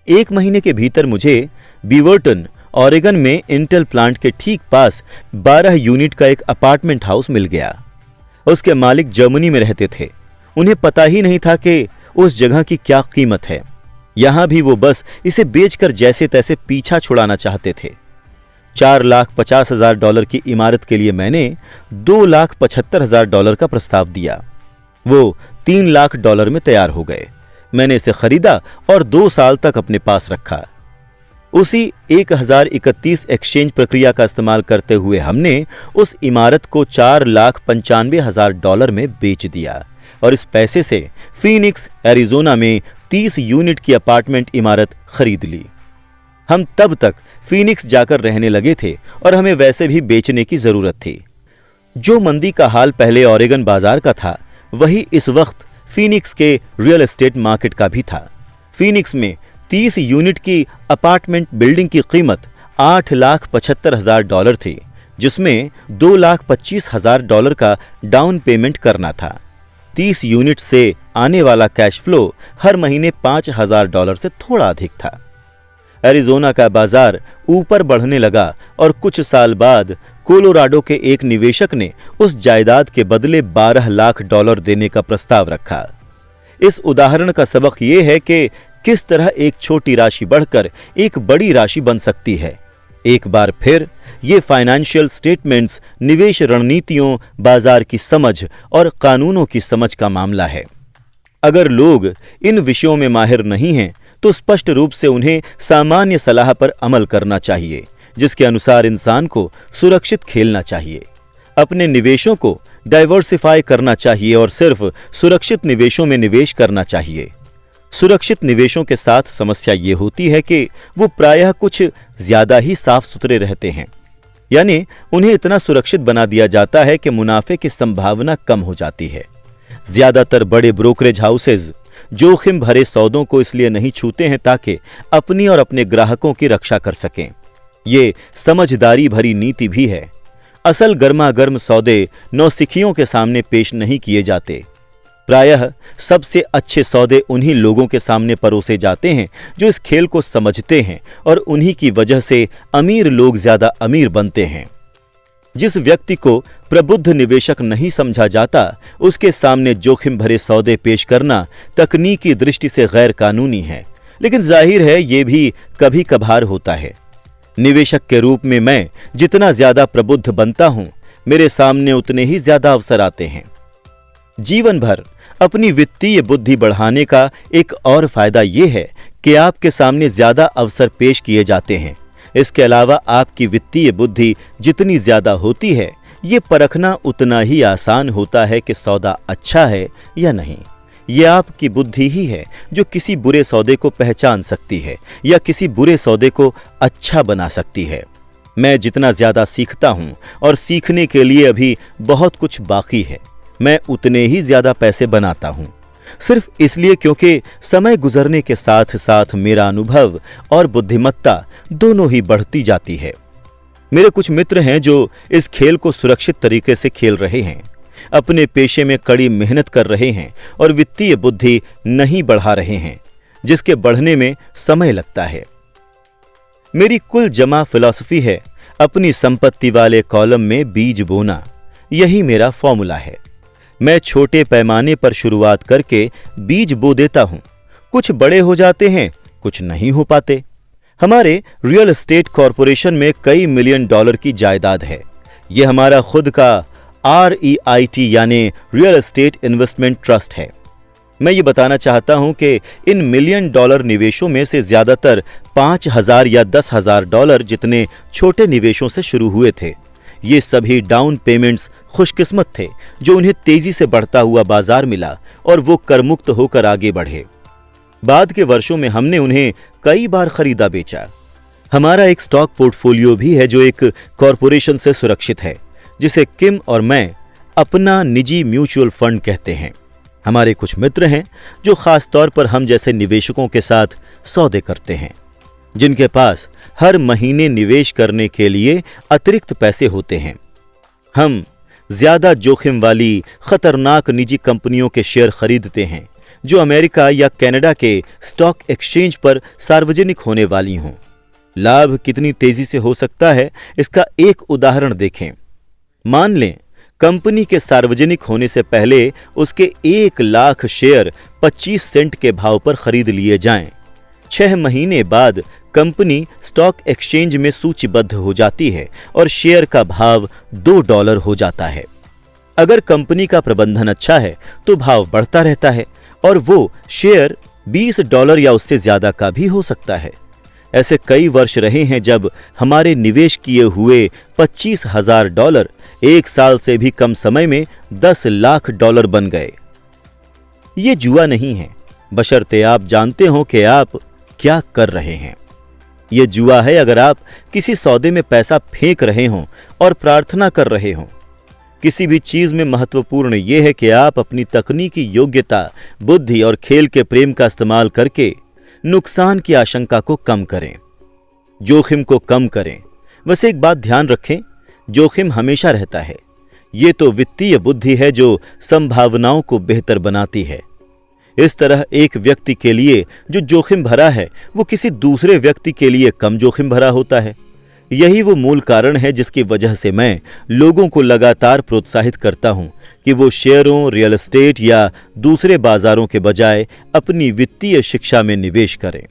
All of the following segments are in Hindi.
1 महीने के भीतर मुझे बीवर्टन, ऑरेगन में इंटेल प्लांट के ठीक पास 12 यूनिट का एक अपार्टमेंट हाउस मिल गया। उसके मालिक जर्मनी में रहते थे। उन्हें पता ही नहीं था कि उस जगह की क्या कीमत है। यहां भी वो बस इसे बेचकर जैसे तैसे पीछा छुड़ाना चाहते थे। $4,50,000 की इमारत के लिए मैंने $2,75,000 का प्रस्ताव दिया। वो $3,00,000 में तैयार हो गए। मैंने इसे खरीदा और 2 साल तक अपने पास रखा। उसी 1031 एक्सचेंज प्रक्रिया का इस्तेमाल करते हुए हमने उस इमारत को $4,95,000 में बेच दिया और इस पैसे से फीनिक्स, एरिजोना में 30 यूनिट की अपार्टमेंट इमारत खरीद ली। हम तब तक फीनिक्स जाकर रहने लगे थे और हमें वैसे भी बेचने की जरूरत थी। जो मंदी का हाल पहले ऑरेगन बाजार का था, वही इस वक्त फीनिक्स के रियल एस्टेट मार्केट का भी था। फीनिक्स में 30 यूनिट की अपार्टमेंट बिल्डिंग की कीमत $8,75,000 थी, जिसमें $2,25,000 का डाउन पेमेंट करना था। 30 यूनिट से आने वाला कैश फ्लो हर महीने $5,000 से थोड़ा अधिक था। एरिजोना का बाजार ऊपर बढ़ने लगा और कुछ साल बाद कोलोराडो के एक निवेशक ने उस जायदाद के बदले $12,00,000 देने का प्रस्ताव रखा। इस उदाहरण का सबक यह है कि किस तरह एक छोटी राशि बढ़कर एक बड़ी राशि बन सकती है। एक बार फिर ये फाइनेंशियल स्टेटमेंट्स निवेश रणनीतियों, बाजार की समझ और कानूनों की समझ का मामला है। अगर लोग इन विषयों में माहिर नहीं हैं, तो स्पष्ट रूप से उन्हें सामान्य सलाह पर अमल करना चाहिए, जिसके अनुसार इंसान को सुरक्षित खेलना चाहिए। अपने निवेशों को डाइवर्सिफाई करना चाहिए और सिर्फ सुरक्षित निवेशों में निवेश करना चाहिए। सुरक्षित निवेशों के साथ समस्या ये होती है कि वो प्रायः कुछ ज्यादा ही साफ सुथरे रहते हैं, यानी उन्हें इतना सुरक्षित बना दिया जाता है कि मुनाफे की संभावना कम हो जाती है। ज्यादातर बड़े ब्रोकरेज हाउसेज जोखिम भरे सौदों को इसलिए नहीं छूते हैं ताकि अपनी और अपने ग्राहकों की रक्षा कर सकें। ये समझदारी भरी नीति भी है। असल गर्मा-गर्म सौदे नौसिखियों के सामने पेश नहीं किए जाते। प्रायः सबसे अच्छे सौदे उन्हीं लोगों के सामने परोसे जाते हैं जो इस खेल को समझते हैं, और उन्हीं की वजह से अमीर लोग ज्यादा अमीर बनते हैं। जिस व्यक्ति को प्रबुद्ध निवेशक नहीं समझा जाता, उसके सामने जोखिम भरे सौदे पेश करना तकनीकी दृष्टि से गैर कानूनी है, लेकिन जाहिर है ये भी कभी कभार होता है। निवेशक के रूप में मैं जितना ज्यादा प्रबुद्ध बनता हूं, मेरे सामने उतने ही ज्यादा अवसर आते हैं। जीवन भर अपनी वित्तीय बुद्धि बढ़ाने का एक और फायदा यह है कि आपके सामने ज्यादा अवसर पेश किए जाते हैं। इसके अलावा आपकी वित्तीय बुद्धि जितनी ज्यादा होती है, ये परखना उतना ही आसान होता है कि सौदा अच्छा है या नहीं। यह आपकी बुद्धि ही है जो किसी बुरे सौदे को पहचान सकती है या किसी बुरे सौदे को अच्छा बना सकती है। मैं जितना ज्यादा सीखता हूं, और सीखने के लिए अभी बहुत कुछ बाकी है, मैं उतने ही ज्यादा पैसे बनाता हूं, सिर्फ इसलिए क्योंकि समय गुजरने के साथ साथ मेरा अनुभव और बुद्धिमत्ता दोनों ही बढ़ती जाती है। मेरे कुछ मित्र हैं जो इस खेल को सुरक्षित तरीके से खेल रहे हैं, अपने पेशे में कड़ी मेहनत कर रहे हैं और वित्तीय बुद्धि नहीं बढ़ा रहे हैं, जिसके बढ़ने में समय लगता है। मेरी कुल जमा फिलॉसफी है अपनी संपत्ति वाले कॉलम में बीज बोना। यही मेरा फॉर्मूला है। मैं छोटे पैमाने पर शुरुआत करके बीज बो देता हूं। कुछ बड़े हो जाते हैं, कुछ नहीं हो पाते। हमारे रियल एस्टेट कॉरपोरेशन में कई मिलियन डॉलर की जायदाद है। यह हमारा खुद का REIT यानी रियल एस्टेट इन्वेस्टमेंट ट्रस्ट है। मैं ये बताना चाहता हूं कि इन मिलियन डॉलर निवेशों में से ज्यादातर $5,000 या $10,000 जितने छोटे निवेशों से शुरू हुए थे। ये सभी डाउन पेमेंट्स खुशकिस्मत थे जो उन्हें तेजी से बढ़ता हुआ बाजार मिला और वो करमुक्त होकर आगे बढ़े। बाद के वर्षों में हमने उन्हें कई बार खरीदा बेचा। हमारा एक स्टॉक पोर्टफोलियो भी है जो एक कॉरपोरेशन से सुरक्षित है, जिसे किम और मैं अपना निजी म्यूचुअल फंड कहते हैं। हमारे कुछ मित्र हैं जो खास तौर पर हम जैसे निवेशकों के साथ सौदे करते हैं, जिनके पास हर महीने निवेश करने के लिए अतिरिक्त पैसे होते हैं। हम ज्यादा जोखिम वाली खतरनाक निजी कंपनियों के शेयर खरीदते हैं जो अमेरिका या कनाडा के स्टॉक एक्सचेंज पर सार्वजनिक होने वाली हों। लाभ कितनी तेजी से हो सकता है, इसका एक उदाहरण देखें। मान लें कंपनी के सार्वजनिक होने से पहले उसके 1 लाख शेयर 25 सेंट के भाव पर खरीद लिए जाएं। 6 महीने बाद कंपनी स्टॉक एक्सचेंज में सूचीबद्ध हो जाती है और शेयर का भाव $2 हो जाता है। अगर कंपनी का प्रबंधन अच्छा है तो भाव बढ़ता रहता है और वो शेयर $20 या उससे ज्यादा का भी हो सकता है। ऐसे कई वर्ष रहे हैं जब हमारे निवेश किए हुए $25,000 1 साल से भी कम समय में $10 लाख बन गए। ये जुआ नहीं है, बशर्ते आप जानते हो कि आप क्या कर रहे हैं। यह जुआ है अगर आप किसी सौदे में पैसा फेंक रहे हों और प्रार्थना कर रहे हों। किसी भी चीज में महत्वपूर्ण यह है कि आप अपनी तकनीकी योग्यता, बुद्धि और खेल के प्रेम का इस्तेमाल करके नुकसान की आशंका को कम करें, जोखिम को कम करें। बस एक बात ध्यान रखें, जोखिम हमेशा रहता है। ये तो वित्तीय बुद्धि है जो संभावनाओं को बेहतर बनाती है। इस तरह एक व्यक्ति के लिए जो जोखिम भरा है वो किसी दूसरे व्यक्ति के लिए कम जोखिम भरा होता है। यही वो मूल कारण है जिसकी वजह से मैं लोगों को लगातार प्रोत्साहित करता हूं कि वो शेयरों, रियल एस्टेट या दूसरे बाजारों के बजाय अपनी वित्तीय शिक्षा में निवेश करें।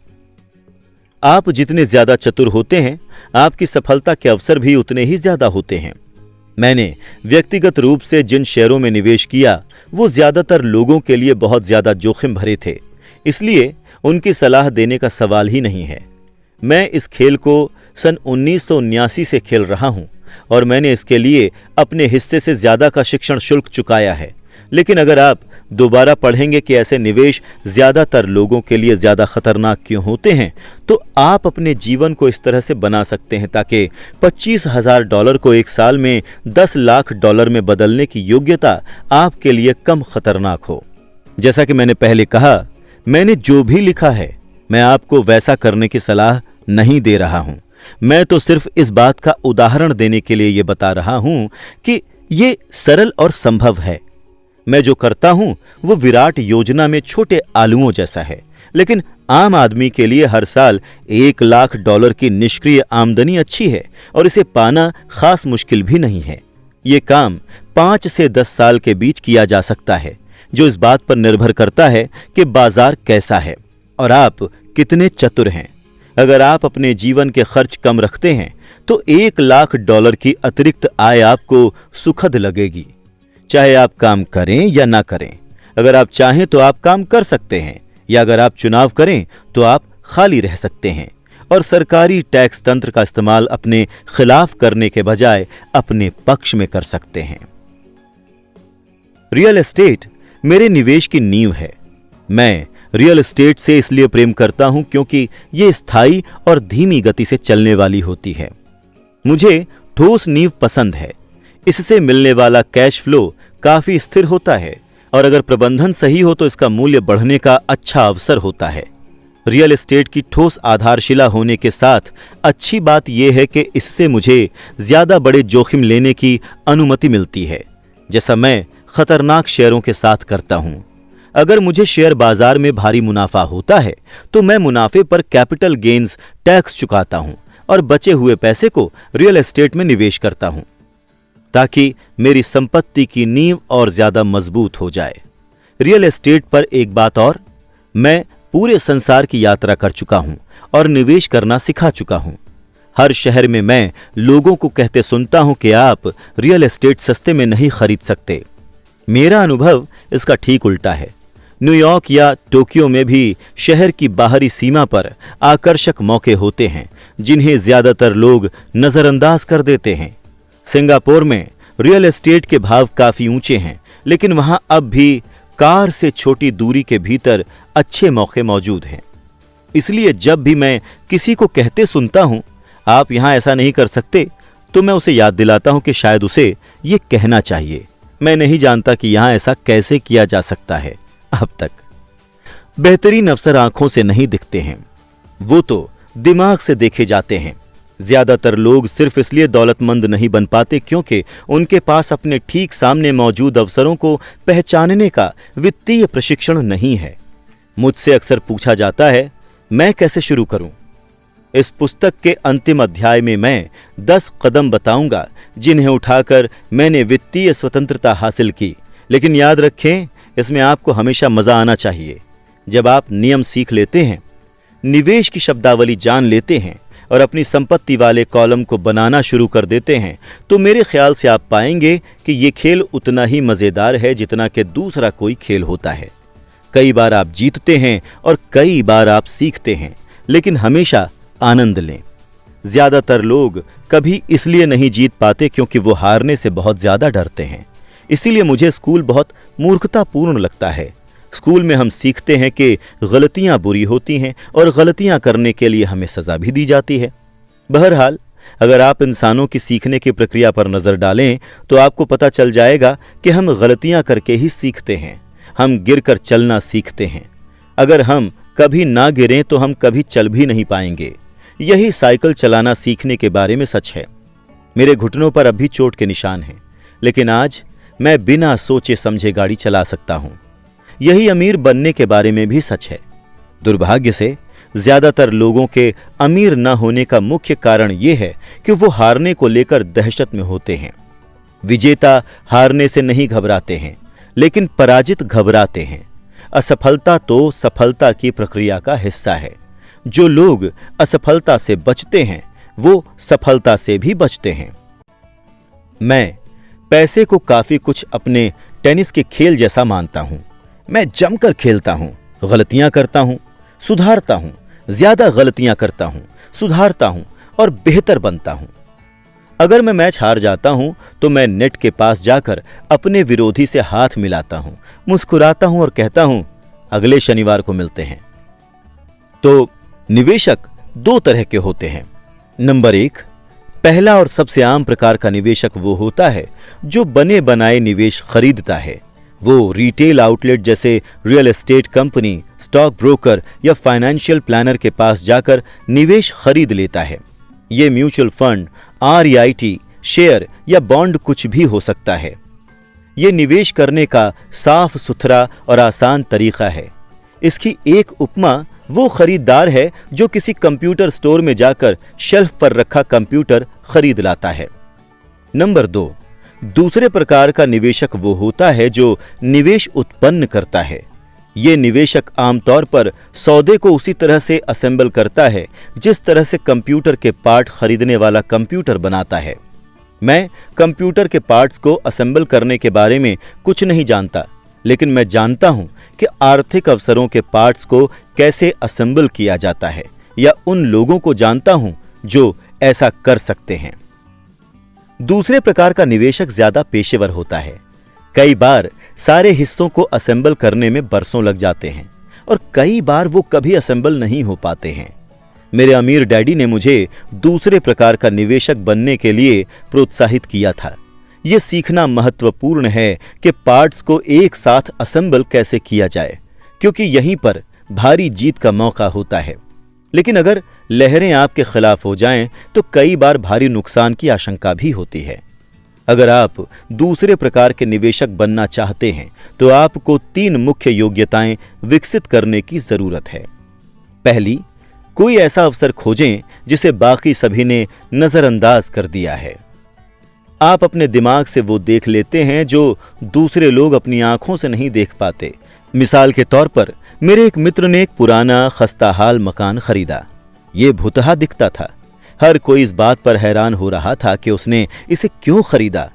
आप जितने ज्यादा चतुर होते हैं, आपकी सफलता के अवसर भी उतने ही ज्यादा होते हैं। मैंने व्यक्तिगत रूप से जिन शेयरों में निवेश किया वो ज्यादातर लोगों के लिए बहुत ज्यादा जोखिम भरे थे, इसलिए उनकी सलाह देने का सवाल ही नहीं है। मैं इस खेल को सन 1979 से खेल रहा हूं और मैंने इसके लिए अपने हिस्से से ज्यादा का शिक्षण शुल्क चुकाया है। लेकिन अगर आप दोबारा पढ़ेंगे कि ऐसे निवेश ज्यादातर लोगों के लिए ज्यादा खतरनाक क्यों होते हैं, तो आप अपने जीवन को इस तरह से बना सकते हैं ताकि $25,000 को 1 साल में $10 लाख में बदलने की योग्यता आपके लिए कम खतरनाक हो। जैसा कि मैंने पहले कहा, मैंने जो भी लिखा है मैं आपको वैसा करने की सलाह नहीं दे रहा हूं। मैं तो सिर्फ इस बात का उदाहरण देने के लिए यह बता रहा हूं कि यह सरल और संभव है। मैं जो करता हूं वो विराट योजना में छोटे आलुओं जैसा है, लेकिन आम आदमी के लिए हर साल $1 लाख की निष्क्रिय आमदनी अच्छी है और इसे पाना खास मुश्किल भी नहीं है। ये काम 5 से 10 साल के बीच किया जा सकता है, जो इस बात पर निर्भर करता है कि बाजार कैसा है और आप कितने चतुर हैं। अगर आप अपने जीवन के खर्च कम रखते हैं तो $1 लाख की अतिरिक्त आय आपको सुखद लगेगी, चाहे आप काम करें या ना करें। अगर आप चाहें तो आप काम कर सकते हैं, या अगर आप चुनाव करें तो आप खाली रह सकते हैं और सरकारी टैक्स तंत्र का इस्तेमाल अपने खिलाफ करने के बजाय अपने पक्ष में कर सकते हैं। रियल एस्टेट मेरे निवेश की नींव है। मैं रियल एस्टेट से इसलिए प्रेम करता हूं क्योंकि यह स्थायी और धीमी गति से चलने वाली होती है। मुझे ठोस नींव पसंद है। इससे मिलने वाला कैश फ्लो काफी स्थिर होता है और अगर प्रबंधन सही हो तो इसका मूल्य बढ़ने का अच्छा अवसर होता है। रियल एस्टेट की ठोस आधारशिला होने के साथ अच्छी बात यह है कि इससे मुझे ज्यादा बड़े जोखिम लेने की अनुमति मिलती है, जैसा मैं खतरनाक शेयरों के साथ करता हूं। अगर मुझे शेयर बाजार में भारी मुनाफा होता है तो मैं मुनाफे पर कैपिटल गेन्स टैक्स चुकाता हूं और बचे हुए पैसे को रियल एस्टेट में निवेश करता हूं ताकि मेरी संपत्ति की नींव और ज्यादा मजबूत हो जाए। रियल एस्टेट पर एक बात और, मैं पूरे संसार की यात्रा कर चुका हूं और निवेश करना सिखा चुका हूं। हर शहर में मैं लोगों को कहते सुनता हूं कि आप रियल एस्टेट सस्ते में नहीं खरीद सकते। मेरा अनुभव इसका ठीक उल्टा है। न्यूयॉर्क या टोक्यो में भी शहर की बाहरी सीमा पर आकर्षक मौके होते हैं जिन्हें ज्यादातर लोग नजरअंदाज कर देते हैं। सिंगापुर में रियल एस्टेट के भाव काफी ऊंचे हैं, लेकिन वहां अब भी कार से छोटी दूरी के भीतर अच्छे मौके मौजूद हैं। इसलिए जब भी मैं किसी को कहते सुनता हूं आप यहां ऐसा नहीं कर सकते, तो मैं उसे याद दिलाता हूं कि शायद उसे ये कहना चाहिए। मैं नहीं जानता कि यहां ऐसा कैसे किया जा सकता है। अब तक बेहतरीन अवसर आंखों से नहीं दिखते हैं, वो तो दिमाग से देखे जाते हैं। ज्यादातर लोग सिर्फ इसलिए दौलतमंद नहीं बन पाते क्योंकि उनके पास अपने ठीक सामने मौजूद अवसरों को पहचानने का वित्तीय प्रशिक्षण नहीं है। मुझसे अक्सर पूछा जाता है, मैं कैसे शुरू करूं? इस पुस्तक के अंतिम अध्याय में मैं 10 कदम बताऊंगा जिन्हें उठाकर मैंने वित्तीय स्वतंत्रता हासिल की। लेकिन याद रखें, इसमें आपको हमेशा मजा आना चाहिए। जब आप नियम सीख लेते हैं, निवेश की शब्दावली जान लेते हैं और अपनी संपत्ति वाले कॉलम को बनाना शुरू कर देते हैं, तो मेरे ख्याल से आप पाएंगे कि ये खेल उतना ही मजेदार है जितना कि दूसरा कोई खेल होता है। कई बार आप जीतते हैं और कई बार आप सीखते हैं, लेकिन हमेशा आनंद लें। ज्यादातर लोग कभी इसलिए नहीं जीत पाते क्योंकि वो हारने से बहुत ज्यादा डरते हैं। इसीलिए मुझे स्कूल बहुत मूर्खतापूर्ण लगता है। स्कूल में हम सीखते हैं कि गलतियां बुरी होती हैं और गलतियां करने के लिए हमें सजा भी दी जाती है। बहरहाल, अगर आप इंसानों की सीखने की प्रक्रिया पर नजर डालें तो आपको पता चल जाएगा कि हम गलतियां करके ही सीखते हैं। हम गिरकर चलना सीखते हैं। अगर हम कभी ना गिरें तो हम कभी चल भी नहीं पाएंगे। यही साइकिल चलाना सीखने के बारे में सच है। मेरे घुटनों पर अब भी चोट के निशान हैं, लेकिन आज मैं बिना सोचे समझे गाड़ी चला सकता हूं। यही अमीर बनने के बारे में भी सच है। दुर्भाग्य से ज्यादातर लोगों के अमीर न होने का मुख्य कारण यह है कि वो हारने को लेकर दहशत में होते हैं। विजेता हारने से नहीं घबराते हैं, लेकिन पराजित घबराते हैं। असफलता तो सफलता की प्रक्रिया का हिस्सा है। जो लोग असफलता से बचते हैं वो सफलता से भी बचते हैं। मैं पैसे को काफी कुछ अपने टेनिस के खेल जैसा मानता हूं। मैं जमकर खेलता हूं, गलतियां करता हूं, सुधारता हूं, ज्यादा गलतियां करता हूं, सुधारता हूं और बेहतर बनता हूं। अगर मैं मैच हार जाता हूं तो मैं नेट के पास जाकर अपने विरोधी से हाथ मिलाता हूं, मुस्कुराता हूं और कहता हूं, अगले शनिवार को मिलते हैं। तो निवेशक 2 तरह के होते हैं। नंबर 1, पहला और सबसे आम प्रकार का निवेशक वो होता है जो बने बनाए निवेश खरीदता है। वो रिटेल आउटलेट जैसे real estate company, stock broker या फाइनेंशियल प्लानर के पास जाकर निवेश खरीद लेता है। ये म्यूचुअल फंड, REIT, शेयर या बॉन्ड कुछ भी हो सकता है। ये निवेश करने का साफ सुथरा और आसान तरीका है। इसकी एक उपमा वो खरीदार है जो किसी कंप्यूटर स्टोर में जाकर शेल्फ पर रखा कंप्यूटर खरीद लाता है। नंबर 2, दूसरे प्रकार का निवेशक वो होता है जो निवेश उत्पन्न करता है। ये निवेशक आमतौर पर सौदे को उसी तरह से असेंबल करता है जिस तरह से कंप्यूटर के पार्ट खरीदने वाला कंप्यूटर बनाता है। मैं कंप्यूटर के पार्ट्स को असेंबल करने के बारे में कुछ नहीं जानता, लेकिन मैं जानता हूं कि आर्थिक अवसरों के पार्ट्स को कैसे असेंबल किया जाता है, या उन लोगों को जानता हूं जो ऐसा कर सकते हैं। दूसरे प्रकार का निवेशक ज्यादा पेशेवर होता है। कई बार सारे हिस्सों को असेंबल करने में बरसों लग जाते हैं और कई बार वो कभी असेंबल नहीं हो पाते हैं। मेरे अमीर डैडी ने मुझे दूसरे प्रकार का निवेशक बनने के लिए प्रोत्साहित किया था। यह सीखना महत्वपूर्ण है कि पार्ट्स को एक साथ असेंबल कैसे किया जाए, क्योंकि यहीं पर भारी जीत का मौका होता है। लेकिन अगर लहरें आपके खिलाफ हो जाएं तो कई बार भारी नुकसान की आशंका भी होती है। अगर आप दूसरे प्रकार के निवेशक बनना चाहते हैं तो आपको 3 मुख्य योग्यताएं विकसित करने की जरूरत है। पहली, कोई ऐसा अवसर खोजें जिसे बाकी सभी ने नजरअंदाज कर दिया है। आप अपने दिमाग से वो देख लेते हैं जो दूसरे लोग अपनी आंखों से नहीं देख पाते। मिसाल के तौर पर मेरे एक मित्र ने एक पुराना खस्ताहाल मकान खरीदा। ये भुतहा दिखता था। हर कोई इस बात पर हैरान हो रहा था कि उसने इसे क्यों खरीदा।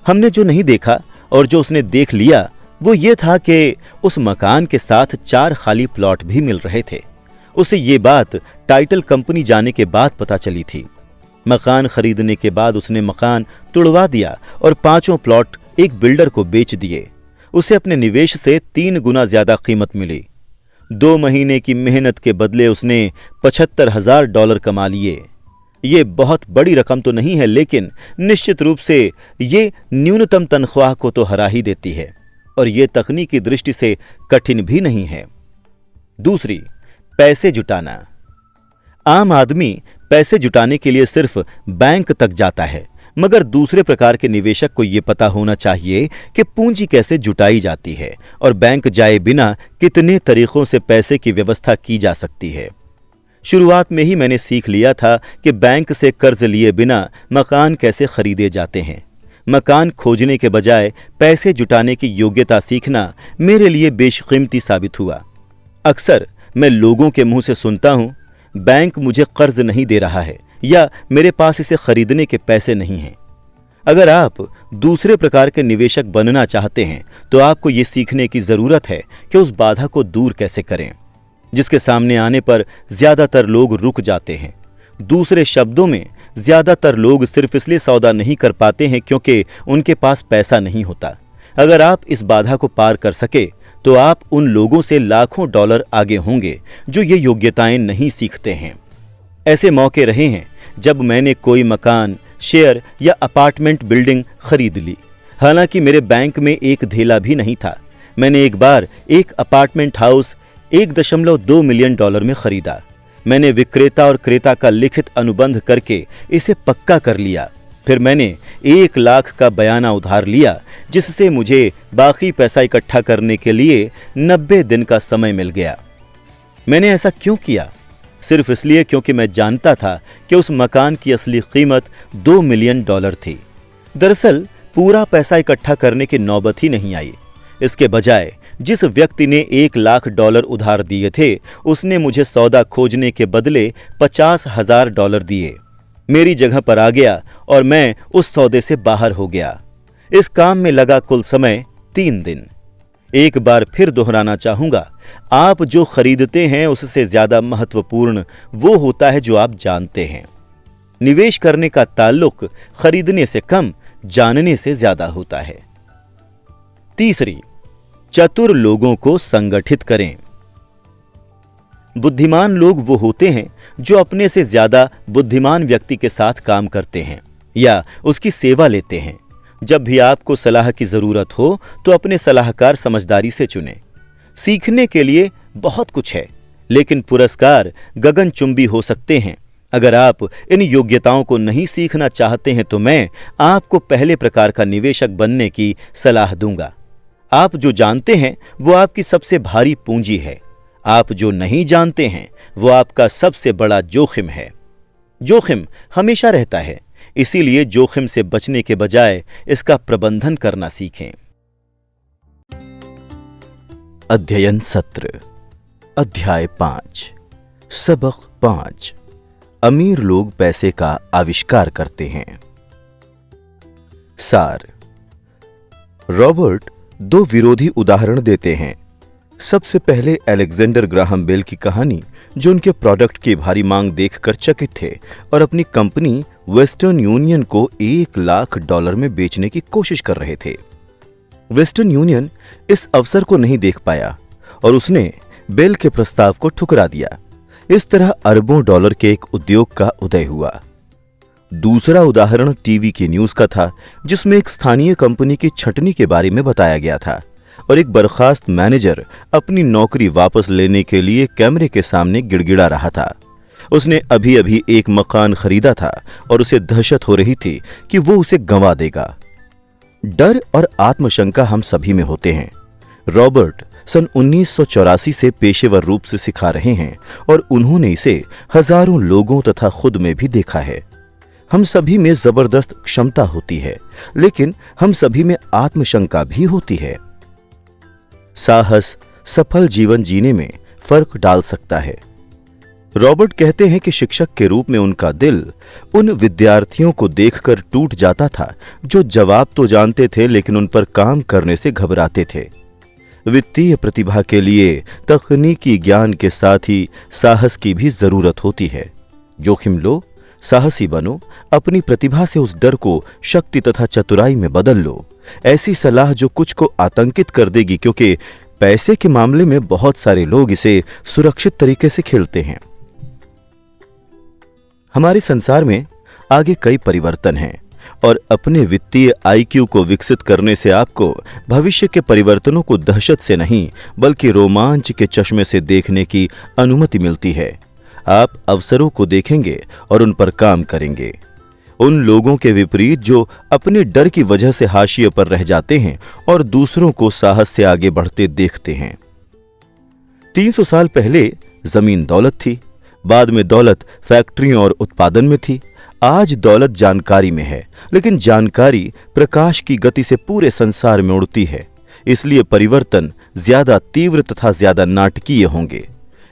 हमने जो नहीं देखा और जो उसने देख लिया वो ये था कि उस मकान के साथ 4 खाली प्लॉट भी मिल रहे थे। उसे ये बात टाइटल कंपनी जाने के बाद पता चली थी। मकान खरीदने के बाद उसने मकान तुड़वा दिया और 5 प्लॉट एक बिल्डर को बेच दिए। उसे अपने निवेश से 3 गुना ज्यादा कीमत मिली। 2 महीने की मेहनत के बदले उसने $75,000 कमा लिए। ये बहुत बड़ी रकम तो नहीं है, लेकिन निश्चित रूप से ये न्यूनतम तनख्वाह को तो हरा ही देती है और ये तकनीकी दृष्टि से कठिन भी नहीं है। दूसरी, पैसे जुटाना। आम आदमी पैसे जुटाने के लिए सिर्फ बैंक तक जाता है, मगर दूसरे प्रकार के निवेशक को यह पता होना चाहिए कि पूंजी कैसे जुटाई जाती है और बैंक जाए बिना कितने तरीकों से पैसे की व्यवस्था की जा सकती है। शुरुआत में ही मैंने सीख लिया था कि बैंक से कर्ज लिए बिना मकान कैसे खरीदे जाते हैं। मकान खोजने के बजाय पैसे जुटाने की योग्यता सीखना मेरे लिए बेशकीमती साबित हुआ। अक्सर मैं लोगों के मुंह से सुनता हूं, बैंक मुझे कर्ज नहीं दे रहा है या मेरे पास इसे खरीदने के पैसे नहीं हैं। अगर आप दूसरे प्रकार के निवेशक बनना चाहते हैं तो आपको ये सीखने की जरूरत है कि उस बाधा को दूर कैसे करें जिसके सामने आने पर ज्यादातर लोग रुक जाते हैं। दूसरे शब्दों में, ज्यादातर लोग सिर्फ इसलिए सौदा नहीं कर पाते हैं क्योंकि उनके पास पैसा नहीं होता। अगर आप इस बाधा को पार कर सके तो आप उन लोगों से लाखों डॉलर आगे होंगे जो ये योग्यताएं नहीं सीखते हैं। ऐसे मौके रहे हैं जब मैंने कोई मकान, शेयर या अपार्टमेंट बिल्डिंग खरीद ली, हालांकि मेरे बैंक में एक धेला भी नहीं था। मैंने एक बार एक अपार्टमेंट हाउस $1.2 मिलियन में खरीदा। मैंने विक्रेता और क्रेता का लिखित अनुबंध करके इसे पक्का कर लिया। फिर मैंने 1 लाख का बयाना उधार लिया जिससे मुझे बाकी पैसा इकट्ठा करने के लिए 90 दिन का समय मिल गया। मैंने ऐसा क्यों किया? सिर्फ इसलिए क्योंकि मैं जानता था कि उस मकान की असली कीमत $2 मिलियन थी। दरअसल पूरा पैसा इकट्ठा करने की नौबत ही नहीं आई। इसके बजाय जिस व्यक्ति ने $1 लाख उधार दिए थे उसने मुझे सौदा खोजने के बदले $50,000 दिए, मेरी जगह पर आ गया और मैं उस सौदे से बाहर हो गया। इस काम में लगा कुल समय 3 दिन। एक बार फिर दोहराना चाहूंगा, आप जो खरीदते हैं उससे ज्यादा महत्वपूर्ण वो होता है जो आप जानते हैं। निवेश करने का ताल्लुक खरीदने से कम जानने से ज्यादा होता है। तीसरी, चतुर लोगों को संगठित करें। बुद्धिमान लोग वो होते हैं जो अपने से ज्यादा बुद्धिमान व्यक्ति के साथ काम करते हैं या उसकी सेवा लेते हैं। जब भी आपको सलाह की जरूरत हो तो अपने सलाहकार समझदारी से चुनें। सीखने के लिए बहुत कुछ है, लेकिन पुरस्कार गगनचुंबी हो सकते हैं। अगर आप इन योग्यताओं को नहीं सीखना चाहते हैं तो मैं आपको पहले प्रकार का निवेशक बनने की सलाह दूंगा। आप जो जानते हैं वो आपकी सबसे भारी पूंजी है। आप जो नहीं जानते हैं वो आपका सबसे बड़ा जोखिम है। जोखिम हमेशा रहता है, इसीलिए जोखिम से बचने के बजाय इसका प्रबंधन करना सीखें। अध्ययन सत्र, अध्याय 5, सबक 5। अमीर लोग पैसे का आविष्कार करते हैं। सार। रॉबर्ट 2 विरोधी उदाहरण देते हैं। सबसे पहले अलेक्जेंडर ग्राहम बेल की कहानी, जो उनके प्रोडक्ट की भारी मांग देखकर चकित थे और अपनी कंपनी वेस्टर्न यूनियन को $1 लाख में बेचने की कोशिश कर रहे थे। वेस्टर्न यूनियन इस अवसर को नहीं देख पाया और उसने बेल के प्रस्ताव को ठुकरा दिया। इस तरह अरबों डॉलर के एक उद्योग का उदय हुआ। दूसरा उदाहरण टीवी की न्यूज का था, जिसमें एक स्थानीय कंपनी की छटनी के बारे में बताया गया था और एक बर्खास्त मैनेजर अपनी नौकरी वापस लेने के लिए कैमरे के सामने गिड़गिड़ा रहा था। उसने अभी अभी एक मकान खरीदा था और उसे दहशत हो रही थी कि वो उसे गंवा देगा। डर और आत्मशंका हम सभी में होते हैं। रॉबर्ट सन 1984 से पेशेवर रूप से सिखा रहे हैं और उन्होंने इसे हजारों लोगों तथा खुद में भी देखा है। हम सभी में जबरदस्त क्षमता होती है, लेकिन हम सभी में आत्मशंका भी होती है। साहस सफल जीवन जीने में फर्क डाल सकता है। रॉबर्ट कहते हैं कि शिक्षक के रूप में उनका दिल उन विद्यार्थियों को देखकर टूट जाता था जो जवाब तो जानते थे लेकिन उन पर काम करने से घबराते थे। वित्तीय प्रतिभा के लिए तकनीकी ज्ञान के साथ ही साहस की भी जरूरत होती है। जोखिम लो, साहसी बनो, अपनी प्रतिभा से उस डर को शक्ति तथा चतुराई में बदल लो। ऐसी सलाह जो कुछ को आतंकित कर देगी, क्योंकि पैसे के मामले में बहुत सारे लोग इसे सुरक्षित तरीके से खेलते हैं। हमारे संसार में आगे कई परिवर्तन हैं और अपने वित्तीय IQ को विकसित करने से आपको भविष्य के परिवर्तनों को दहशत से नहीं बल्कि रोमांच के चश्मे से देखने की अनुमति मिलती है। आप अवसरों को देखेंगे और उन पर काम करेंगे। उन लोगों के विपरीत जो अपने डर की वजह से हाशिए पर रह जाते हैं और दूसरों को साहस से आगे बढ़ते देखते हैं। 300 साल पहले जमीन दौलत थी, बाद में दौलत फैक्ट्रियों और उत्पादन में थी। आज दौलत जानकारी में है, लेकिन जानकारी प्रकाश की गति से पूरे संसार में उड़ती है। इसलिए परिवर्तन ज्यादा तीव्र तथा ज्यादा नाटकीय होंगे।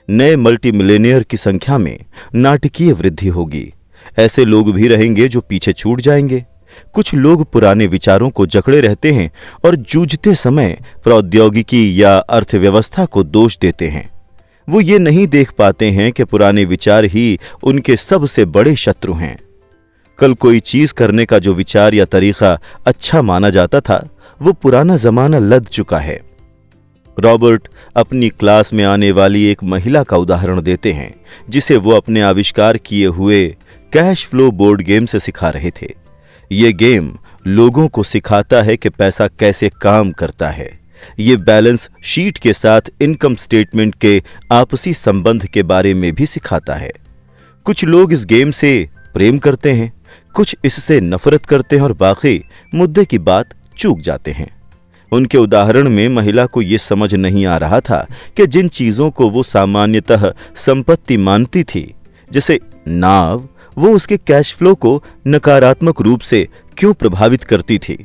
नए मल्टी मिलेनियर की संख्या में नाटकीय वृद्धि होगी। ऐसे लोग भी रहेंगे जो पीछे छूट जाएंगे। कुछ लोग पुराने विचारों को जकड़े रहते हैं और जूझते समय प्रौद्योगिकी या अर्थव्यवस्था को दोष देते हैं। वो ये नहीं देख पाते हैं कि पुराने विचार ही उनके सबसे बड़े शत्रु हैं। कल कोई चीज करने का जो विचार या तरीका अच्छा माना जाता था, वो पुराना जमाना लद चुका है। रॉबर्ट अपनी क्लास में आने वाली एक महिला का उदाहरण देते हैं, जिसे वो अपने आविष्कार किए हुए कैश फ्लो बोर्ड गेम से सिखा रहे थे। ये गेम लोगों को सिखाता है कि पैसा कैसे काम करता है। ये बैलेंस शीट के साथ इनकम स्टेटमेंट के आपसी संबंध के बारे में भी सिखाता है। कुछ लोग इस गेम से प्रेम करते हैं, कुछ इससे नफरत करते हैं और बाकी मुद्दे की बात चूक जाते हैं। उनके उदाहरण में महिला को यह समझ नहीं आ रहा था कि जिन चीजों को वो सामान्यतः संपत्ति मानती थी, जैसे नाव, वो उसके कैश फ्लो को नकारात्मक रूप से क्यों प्रभावित करती थी।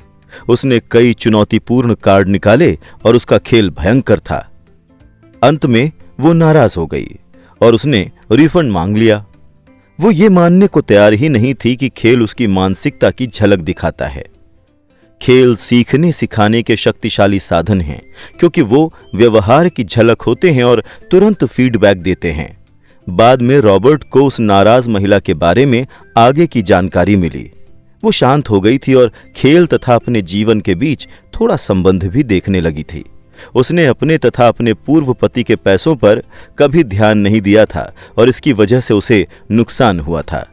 उसने कई चुनौतीपूर्ण कार्ड निकाले और उसका खेल भयंकर था। अंत में वो नाराज हो गई और उसने रिफंड मांग लिया। वो ये मानने को तैयार ही नहीं थी कि खेल उसकी मानसिकता की झलक दिखाता है। खेल सीखने सिखाने के शक्तिशाली साधन हैं, क्योंकि वो व्यवहार की झलक होते हैं और तुरंत फीडबैक देते हैं। बाद में रॉबर्ट को उस नाराज महिला के बारे में आगे की जानकारी मिली। वो शांत हो गई थी और खेल तथा अपने जीवन के बीच थोड़ा संबंध भी देखने लगी थी। उसने अपने तथा अपने पूर्व पति के पैसों पर कभी ध्यान नहीं दिया था और इसकी वजह से उसे नुकसान हुआ था।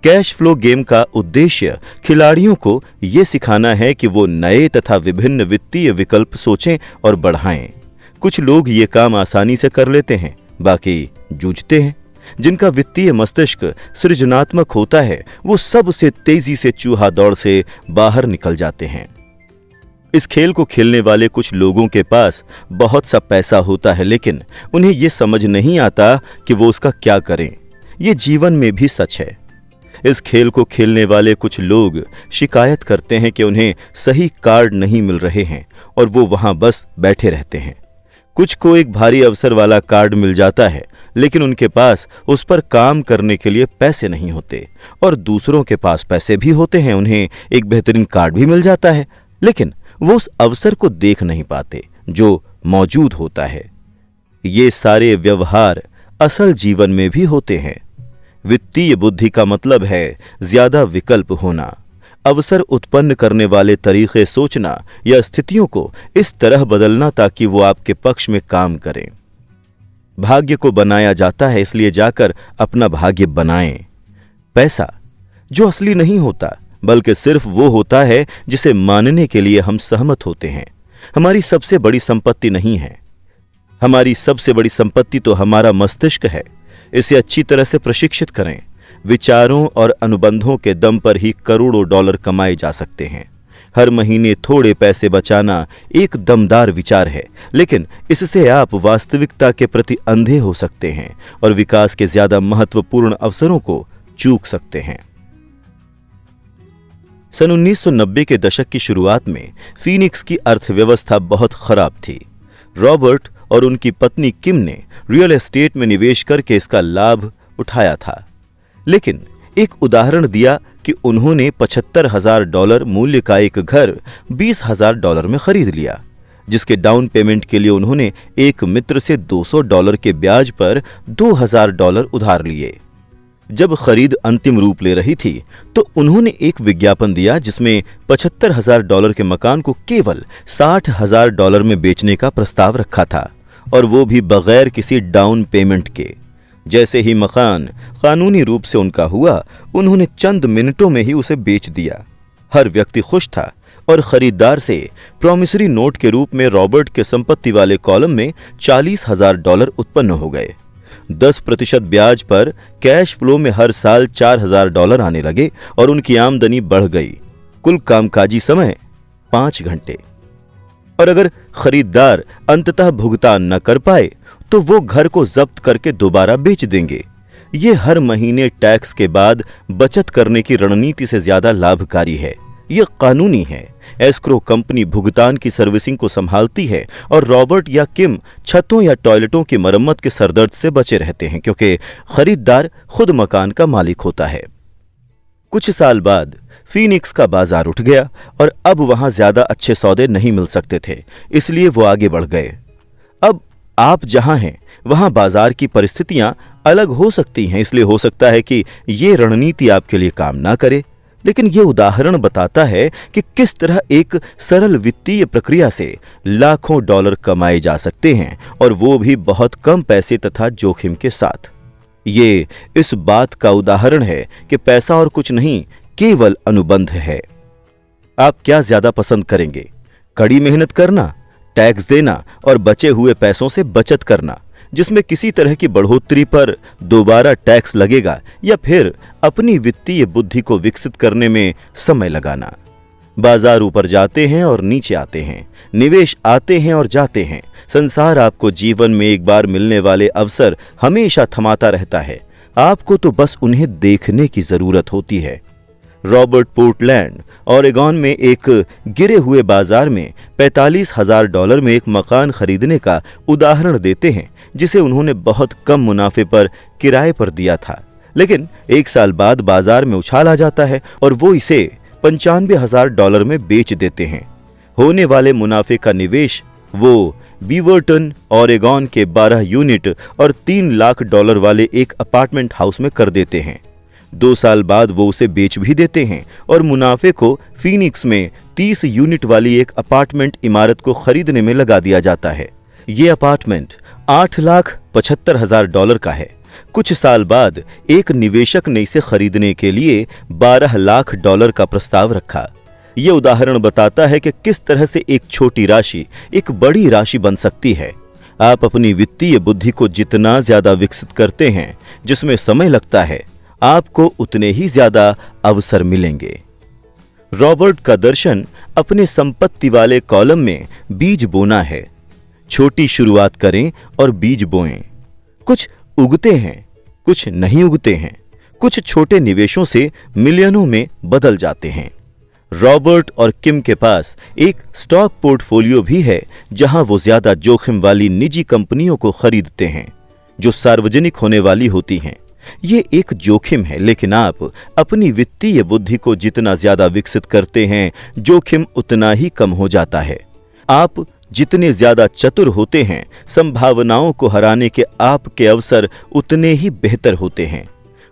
कैश फ्लो गेम का उद्देश्य खिलाड़ियों को यह सिखाना है कि वो नए तथा विभिन्न वित्तीय विकल्प सोचें और बढ़ाएं। कुछ लोग ये काम आसानी से कर लेते हैं, बाकी जूझते हैं। जिनका वित्तीय मस्तिष्क सृजनात्मक होता है, वो सबसे तेजी से चूहा दौड़ से बाहर निकल जाते हैं। इस खेल को खेलने वाले कुछ लोगों के पास बहुत सा पैसा होता है, लेकिन उन्हें यह समझ नहीं आता कि वो उसका क्या करें। ये जीवन में भी सच है। इस खेल को खेलने वाले कुछ लोग शिकायत करते हैं कि उन्हें सही कार्ड नहीं मिल रहे हैं और वो वहां बस बैठे रहते हैं। कुछ को एक भारी अवसर वाला कार्ड मिल जाता है, लेकिन उनके पास उस पर काम करने के लिए पैसे नहीं होते, और दूसरों के पास पैसे भी होते हैं, उन्हें एक बेहतरीन कार्ड भी मिल जाता है, लेकिन वो उस अवसर को देख नहीं पाते जो मौजूद होता है। ये सारे व्यवहार असल जीवन में भी होते हैं। वित्तीय बुद्धि का मतलब है ज्यादा विकल्प होना, अवसर उत्पन्न करने वाले तरीके सोचना या स्थितियों को इस तरह बदलना ताकि वो आपके पक्ष में काम करें। भाग्य को बनाया जाता है, इसलिए जाकर अपना भाग्य बनाएं। पैसा जो असली नहीं होता, बल्कि सिर्फ वो होता है जिसे मानने के लिए हम सहमत होते हैं। हमारी सबसे बड़ी संपत्ति नहीं है। हमारी सबसे बड़ी संपत्ति तो हमारा मस्तिष्क है। इसे अच्छी तरह से प्रशिक्षित करें। विचारों और अनुबंधों के दम पर ही करोड़ों डॉलर कमाए जा सकते हैं। हर महीने थोड़े पैसे बचाना एक दमदार विचार है, लेकिन इससे आप वास्तविकता के प्रति अंधे हो सकते हैं और विकास के ज्यादा महत्वपूर्ण अवसरों को चूक सकते हैं। सन 1990 के दशक की शुरुआत में फीनिक्स की अर्थव्यवस्था बहुत खराब थी। रॉबर्ट और उनकी पत्नी किम ने रियल एस्टेट में निवेश करके इसका लाभ उठाया था, लेकिन एक उदाहरण दिया कि उन्होंने $75,000 मूल्य का एक घर $20,000 में खरीद लिया, जिसके डाउन पेमेंट के लिए उन्होंने एक मित्र से $200 के ब्याज पर $2,000 उधार लिए। जब खरीद अंतिम रूप ले रही थी तो उन्होंने एक विज्ञापन दिया जिसमें $75,000 के मकान को केवल $60,000 में बेचने का प्रस्ताव रखा था, और वो भी बगैर किसी डाउन पेमेंट के। जैसे ही मकान कानूनी रूप से उनका हुआ, उन्होंने चंद मिनटों में ही उसे बेच दिया। हर व्यक्ति खुश था और खरीदार से प्रॉमिसरी नोट के रूप में रॉबर्ट के संपत्ति वाले कॉलम में $40,000 उत्पन्न हो गए। 10% ब्याज पर कैश फ्लो में हर साल $4,000 आने लगे और उनकी आमदनी बढ़ गई। कुल कामकाजी समय 5 घंटे। और अगर खरीदार अंततः भुगतान न कर पाए तो वो घर को जब्त करके दोबारा बेच देंगे। ये हर महीने टैक्स के बाद बचत करने की रणनीति से ज्यादा लाभकारी है। ये कानूनी है। एस्क्रो कंपनी भुगतान की सर्विसिंग को संभालती है और रॉबर्ट या किम छतों या टॉयलेटों की मरम्मत के सरदर्द से बचे रहते हैं, क्योंकि खरीदार खुद मकान का मालिक होता है। कुछ साल बाद फीनिक्स का बाजार उठ गया और अब वहां ज्यादा अच्छे सौदे नहीं मिल सकते थे, इसलिए वो आगे बढ़ गए। अब आप जहां हैं वहां बाजार की परिस्थितियां अलग हो सकती हैं, इसलिए हो सकता है कि ये रणनीति आपके लिए काम ना करे, लेकिन यह उदाहरण बताता है कि किस तरह एक सरल वित्तीय प्रक्रिया से लाखों डॉलर कमाए जा सकते हैं, और वो भी बहुत कम पैसे तथा जोखिम के साथ। ये इस बात का उदाहरण है कि पैसा और कुछ नहीं, केवल अनुबंध है। आप क्या ज्यादा पसंद करेंगे? कड़ी मेहनत करना, टैक्स देना और बचे हुए पैसों से बचत करना जिसमें किसी तरह की बढ़ोतरी पर दोबारा टैक्स लगेगा, या फिर अपनी वित्तीय बुद्धि को विकसित करने में समय लगाना? बाजार ऊपर जाते हैं और नीचे आते हैं, निवेश आते हैं और जाते हैं। संसार आपको जीवन में एक बार मिलने वाले अवसर हमेशा थमाता रहता है, आपको तो बस उन्हें देखने की जरूरत होती है। रॉबर्ट पोर्टलैंड ओरेगॉन में एक गिरे हुए बाजार में $45,000 में एक मकान खरीदने का उदाहरण देते हैं, जिसे उन्होंने बहुत कम मुनाफे पर किराए पर दिया था। लेकिन 1 साल बाद बाजार में उछाल आ जाता है और वो इसे $95,000 में बेच देते हैं। होने वाले मुनाफे का निवेश वो बीवर्टन ओरेगॉन के 12 यूनिट और $3 लाख वाले एक अपार्टमेंट हाउस में कर देते हैं। 2 साल बाद वो उसे बेच भी देते हैं और मुनाफे को फीनिक्स में 30 यूनिट वाली एक अपार्टमेंट इमारत को खरीदने में लगा दिया जाता है। ये अपार्टमेंट $8,75,000 का है। कुछ साल बाद एक निवेशक ने इसे खरीदने के लिए $12 लाख का प्रस्ताव रखा। यह उदाहरण बताता है कि किस तरह से एक छोटी राशि एक बड़ी राशि बन सकती है। आप अपनी वित्तीय बुद्धि को जितना ज्यादा विकसित करते हैं, जिसमें समय लगता है, आपको उतने ही ज्यादा अवसर मिलेंगे। रॉबर्ट का दर्शन अपने संपत्ति वाले कॉलम में बीज बोना है। छोटी शुरुआत करें और बीज बोएं। कुछ उगते हैं, कुछ नहीं उगते हैं। कुछ छोटे निवेशों से मिलियनों में बदल जाते हैं। रॉबर्ट और किम के पास एक स्टॉक पोर्टफोलियो भी है, जहां वो ज्यादा जोखिम वाली निजी कंपनियों को खरीदते हैं जो सार्वजनिक होने वाली होती हैं। ये एक जोखिम है, लेकिन आप अपनी वित्तीय बुद्धि को जितना ज्यादा विकसित करते हैं, जोखिम उतना ही कम हो जाता है। आप जितने ज्यादा चतुर होते हैं, संभावनाओं को हराने के आपके अवसर उतने ही बेहतर होते हैं।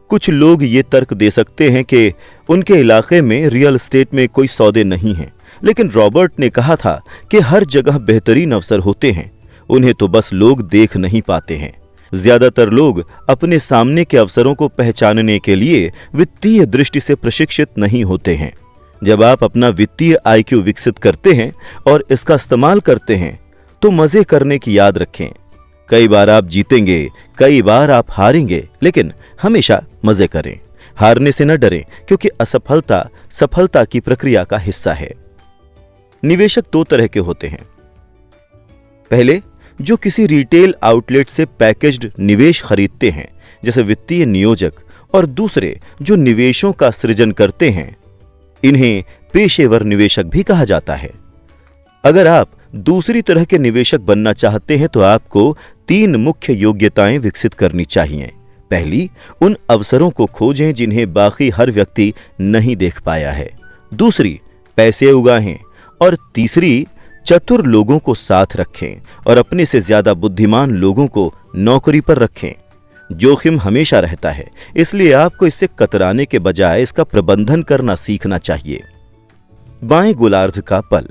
कुछ लोग ये तर्क दे सकते हैं कि उनके इलाके में रियल एस्टेट में कोई सौदे नहीं हैं, लेकिन रॉबर्ट ने कहा था कि हर जगह बेहतरीन अवसर होते हैं, उन्हें तो बस लोग देख नहीं पाते हैं। ज्यादातर लोग अपने सामने के अवसरों को पहचानने के लिए वित्तीय दृष्टि से प्रशिक्षित नहीं होते हैं। जब आप अपना वित्तीय IQ विकसित करते हैं और इसका इस्तेमाल करते हैं, तो मजे करने की याद रखें। कई बार आप जीतेंगे, कई बार आप हारेंगे, लेकिन हमेशा मजे करें। हारने से न डरें, क्योंकि असफलता सफलता की प्रक्रिया का हिस्सा है। निवेशक 2 तरह के होते हैं। पहले, जो किसी रिटेल आउटलेट से पैकेज्ड निवेश खरीदते हैं, जैसे वित्तीय नियोजक, और दूसरे जो निवेशों का सृजन करते हैं। इन्हें पेशेवर निवेशक भी कहा जाता है। अगर आप दूसरी तरह के निवेशक बनना चाहते हैं, तो आपको 3 मुख्य योग्यताएं विकसित करनी चाहिए। पहली, उन अवसरों को खोजें जिन्हें बाकी हर व्यक्ति नहीं देख पाया है। दूसरी, पैसे उगाहें। और तीसरी, चतुर लोगों को साथ रखें और अपने से ज्यादा बुद्धिमान लोगों को नौकरी पर रखें। जोखिम हमेशा रहता है, इसलिए आपको इससे कतराने के बजाय इसका प्रबंधन करना सीखना चाहिए। बाएं गोलार्ध का पल।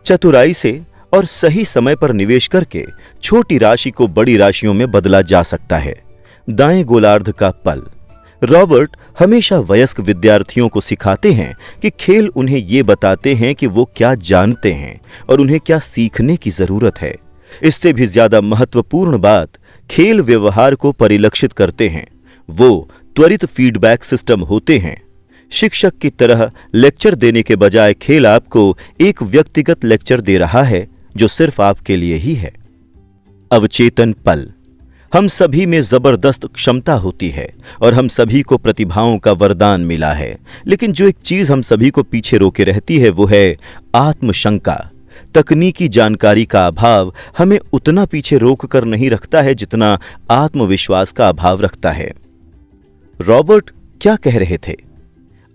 चतुराई से और सही समय पर निवेश करके छोटी राशि को बड़ी राशियों में बदला जा सकता है। दाएं गोलार्ध का पल। रॉबर्ट हमेशा वयस्क विद्यार्थियों को सिखाते हैं कि खेल उन्हें ये बताते हैं कि वो क्या जानते हैं और उन्हें क्या सीखने की जरूरत है। इससे भी ज्यादा महत्वपूर्ण बात, खेल व्यवहार को परिलक्षित करते हैं, वो त्वरित फीडबैक सिस्टम होते हैं। शिक्षक की तरह लेक्चर देने के बजाय खेल आपको एक व्यक्तिगत लेक्चर दे रहा है जो सिर्फ आपके लिए ही है। अवचेतन पल। हम सभी में जबरदस्त क्षमता होती है और हम सभी को प्रतिभाओं का वरदान मिला है, लेकिन जो एक चीज हम सभी को पीछे रोके रहती है वो है आत्मशंका। तकनीकी जानकारी का अभाव हमें उतना पीछे रोक कर नहीं रखता है जितना आत्मविश्वास का अभाव रखता है। रॉबर्ट क्या कह रहे थे?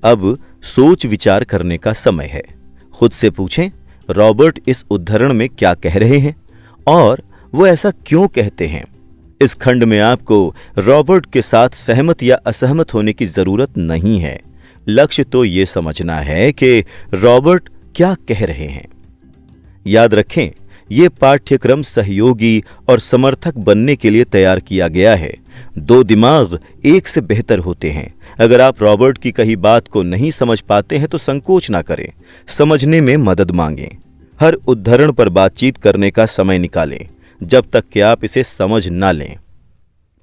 अब सोच विचार करने का समय है। खुद से पूछें, रॉबर्ट इस उद्धरण में क्या कह रहे हैं और वो ऐसा क्यों कहते हैं? इस खंड में आपको रॉबर्ट के साथ सहमत या असहमत होने की जरूरत नहीं है। लक्ष्य तो ये समझना है कि रॉबर्ट क्या कह रहे हैं। याद रखें, यह पाठ्यक्रम सहयोगी और समर्थक बनने के लिए तैयार किया गया है। दो दिमाग एक से बेहतर होते हैं। अगर आप रॉबर्ट की कही बात को नहीं समझ पाते हैं तो संकोच ना करें, समझने में मदद मांगें। हर उद्धरण पर बातचीत करने का समय निकालें जब तक कि आप इसे समझ ना लें।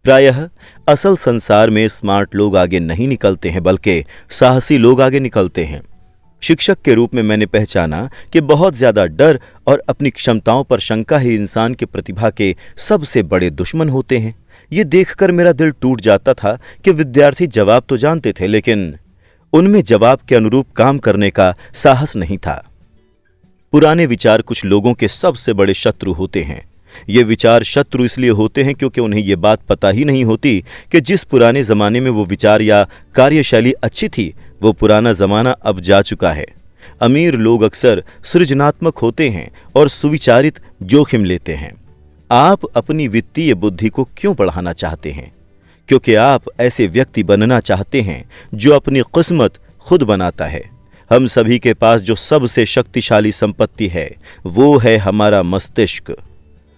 प्रायः असल संसार में स्मार्ट लोग आगे नहीं निकलते हैं, बल्कि साहसी लोग आगे निकलते हैं। शिक्षक के रूप में मैंने पहचाना कि बहुत ज्यादा डर और अपनी क्षमताओं पर शंका ही इंसान की प्रतिभा के सबसे बड़े दुश्मन होते हैं। ये देखकर मेरा दिल टूट जाता था कि विद्यार्थी जवाब तो जानते थे, लेकिन उनमें जवाब के अनुरूप काम करने का साहस नहीं था। पुराने विचार कुछ लोगों के सबसे बड़े शत्रु होते हैं। ये विचार शत्रु इसलिए होते हैं क्योंकि उन्हें ये बात पता ही नहीं होती कि जिस पुराने जमाने में वो विचार या कार्यशैली अच्छी थी, वो पुराना जमाना अब जा चुका है। अमीर लोग अक्सर सृजनात्मक होते हैं और सुविचारित जोखिम लेते हैं। आप अपनी वित्तीय बुद्धि को क्यों बढ़ाना चाहते हैं? क्योंकि आप ऐसे व्यक्ति बनना चाहते हैं जो अपनी किस्मत खुद बनाता है। हम सभी के पास जो सबसे शक्तिशाली संपत्ति है वो है हमारा मस्तिष्क।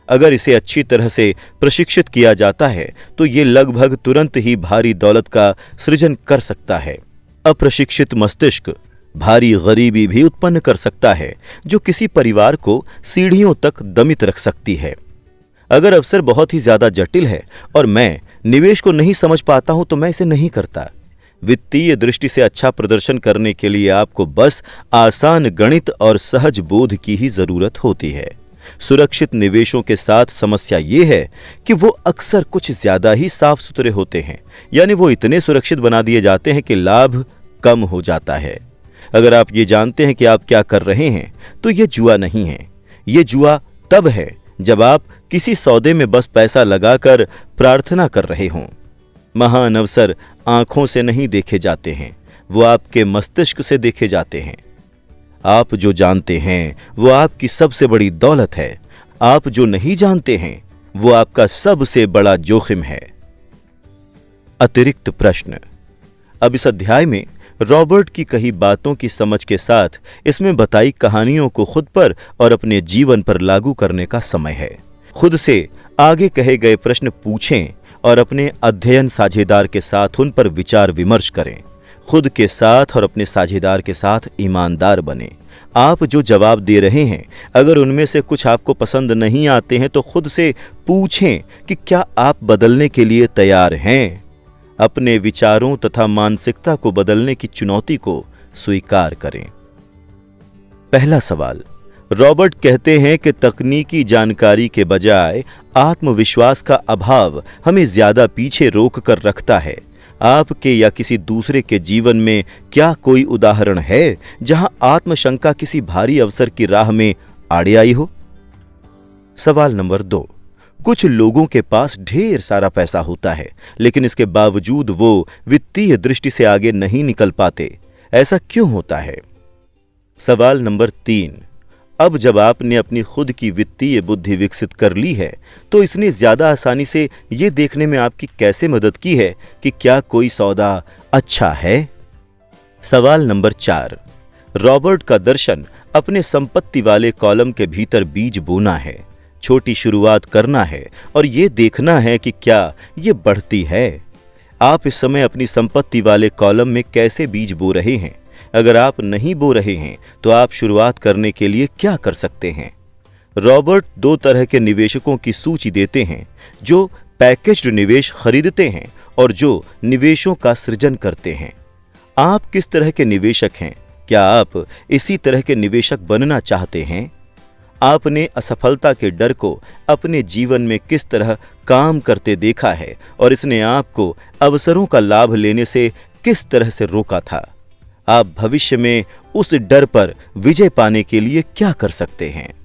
अगर इसे अच्छी तरह से प्रशिक्षित किया जाता है तो ये लगभग तुरंत ही भारी दौलत का सृजन कर सकता है। अप्रशिक्षित मस्तिष्क भारी गरीबी भी उत्पन्न कर सकता है जो किसी परिवार को सीढ़ियों तक दमित रख सकती है। अगर अवसर बहुत ही ज्यादा जटिल है और मैं निवेश को नहीं समझ पाता हूं तो मैं इसे नहीं करता। वित्तीय दृष्टि से अच्छा प्रदर्शन करने के लिए आपको बस आसान गणित और सहज बोध की ही जरूरत होती है। सुरक्षित निवेशों के साथ समस्या ये है कि वो अक्सर कुछ ज्यादा ही साफ सुथरे होते हैं, यानी वो इतने सुरक्षित बना दिए जाते हैं कि लाभ कम हो जाता है। अगर आप ये जानते हैं कि आप क्या कर रहे हैं तो ये जुआ नहीं है। ये जुआ तब है जब आप किसी सौदे में बस पैसा लगाकर प्रार्थना कर रहे हों। महान अवसर आंखों से नहीं देखे जाते हैं, वो आपके मस्तिष्क से देखे जाते हैं। आप जो जानते हैं वो आपकी सबसे बड़ी दौलत है। आप जो नहीं जानते हैं वो आपका सबसे बड़ा जोखिम है। अतिरिक्त प्रश्न। अब इस अध्याय में रॉबर्ट की कही बातों की समझ के साथ इसमें बताई कहानियों को खुद पर और अपने जीवन पर लागू करने का समय है। खुद से आगे कहे गए प्रश्न पूछें और अपने अध्ययन साझेदार के साथ उन पर विचार विमर्श करें। खुद के साथ और अपने साझेदार के साथ ईमानदार बने। आप जो जवाब दे रहे हैं, अगर उनमें से कुछ आपको पसंद नहीं आते हैं तो खुद से पूछें कि क्या आप बदलने के लिए तैयार हैं। अपने विचारों तथा मानसिकता को बदलने की चुनौती को स्वीकार करें। पहला सवाल। रॉबर्ट कहते हैं कि तकनीकी जानकारी के बजाय आत्मविश्वास का अभाव हमें ज्यादा पीछे रोक कर रखता है। आपके या किसी दूसरे के जीवन में क्या कोई उदाहरण है जहां आत्मशंका किसी भारी अवसर की राह में आड़े आई हो? सवाल नंबर 2। कुछ लोगों के पास ढेर सारा पैसा होता है, लेकिन इसके बावजूद वो वित्तीय दृष्टि से आगे नहीं निकल पाते। ऐसा क्यों होता है? सवाल नंबर 3। अब जब आपने अपनी खुद की वित्तीय बुद्धि विकसित कर ली है तो इसने ज्यादा आसानी से यह देखने में आपकी कैसे मदद की है कि क्या कोई सौदा अच्छा है? सवाल नंबर 4। रॉबर्ट का दर्शन अपने संपत्ति वाले कॉलम के भीतर बीज बोना है, छोटी शुरुआत करना है और यह देखना है कि क्या यह बढ़ती है। आप इस समय अपनी संपत्ति वाले कॉलम में कैसे बीज बो रहे हैं? अगर आप नहीं बो रहे हैं तो आप शुरुआत करने के लिए क्या कर सकते हैं? रॉबर्ट 2 तरह के निवेशकों की सूची देते हैं जो पैकेज्ड निवेश खरीदते हैं और जो निवेशों का सृजन करते हैं। आप किस तरह के निवेशक हैं? क्या आप इसी तरह के निवेशक बनना चाहते हैं? आपने असफलता के डर को अपने जीवन में किस तरह काम करते देखा है और इसने आपको अवसरों का लाभ लेने से किस तरह से रोका था? आप भविष्य में उस डर पर विजय पाने के लिए क्या कर सकते हैं?